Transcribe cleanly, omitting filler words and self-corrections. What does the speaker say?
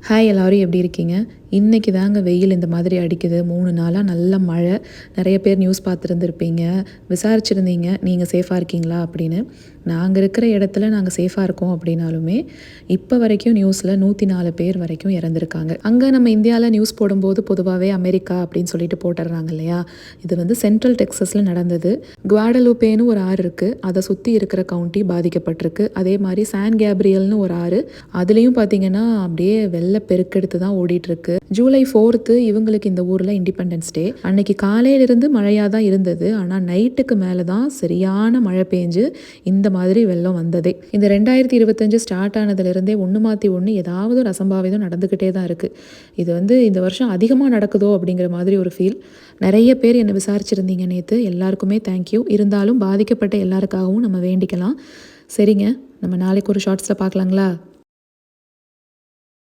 Hi எல்லாரும் எப்படி இருக்கீங்க? இன்னைக்கு தாங்க வெயில் இந்த மாதிரி அடிக்குது. 3 நாளா நல்ல மழை. நெறைய பேர் நியூஸ் பார்த்துருந்துருப்பீங்க. விசாரிச்சிருந்தீங்க, நீங்க சேஃபா இருக்கீங்களா அப்படின்னு. நாங்க இருக்கிற இடத்துல நாங்க சேஃபா இருக்கோம் அப்படின்னாலுமே, இப்ப வரைக்கும் நியூஸ்ல 104 பேர் வரைக்கும் இறந்திருக்காங்க. அங்க நம்ம இந்தியால நியூஸ் போடும்போது பொதுவாவே அமெரிக்கா அப்படின்னு சொல்லிட்டு போட்டுர்றாங்க இல்லையா? இது வந்து சென்ட்ரல் டெக்சஸ்ல நடந்தது. குவாடலூப்பேன்னு ஒரு ஆறு இருக்கு. அத சுத்தி இருக்கிற கவுண்டி பாதிக்கப்பட்டிருக்கு. அதே மாரி சான் கேப்ரியல்னு ஒரு ஆறு. அதுலயும் பார்த்தீங்கன்னா, அப்படியே வெள்ள பெருக்கெடுத்து தான் ஓடிட்டுருக்கு. ஜூலை 4th இவங்களுக்கு இந்த ஊர்ல இண்டிபெண்டன்ஸ் டே. அன்னைக்கு காலையிலிருந்து மழையா தான் இருந்தது. ஆனா நைட்டுக்கு மேல தான் சரியான மழை பெஞ்சு இந்த மாதிரி வெள்ளம் வந்ததே. இந்த 2025 ஸ்டார்ட் ஆனதுலேருந்தே ஒன்று மாற்றி ஒன்று ஏதாவது ஒரு அசம்பாவிதம் நடந்துக்கிட்டே தான் இருக்குது. இது வந்து இந்த வருஷம் அதிகமாக நடக்குதோ அப்படிங்கிற மாதிரி ஒரு ஃபீல். நிறைய பேர் என்னை விசாரிச்சிருந்தீங்க நேற்று. எல்லாருக்குமே தேங்க்யூ. இருந்தாலும் பாதிக்கப்பட்ட எல்லாருக்காகவும் நம்ம வேண்டிக்கலாம். சரிங்க, நம்ம நாளைக்கு ஒரு ஷார்ட்ஸில் பார்க்கலாங்களா?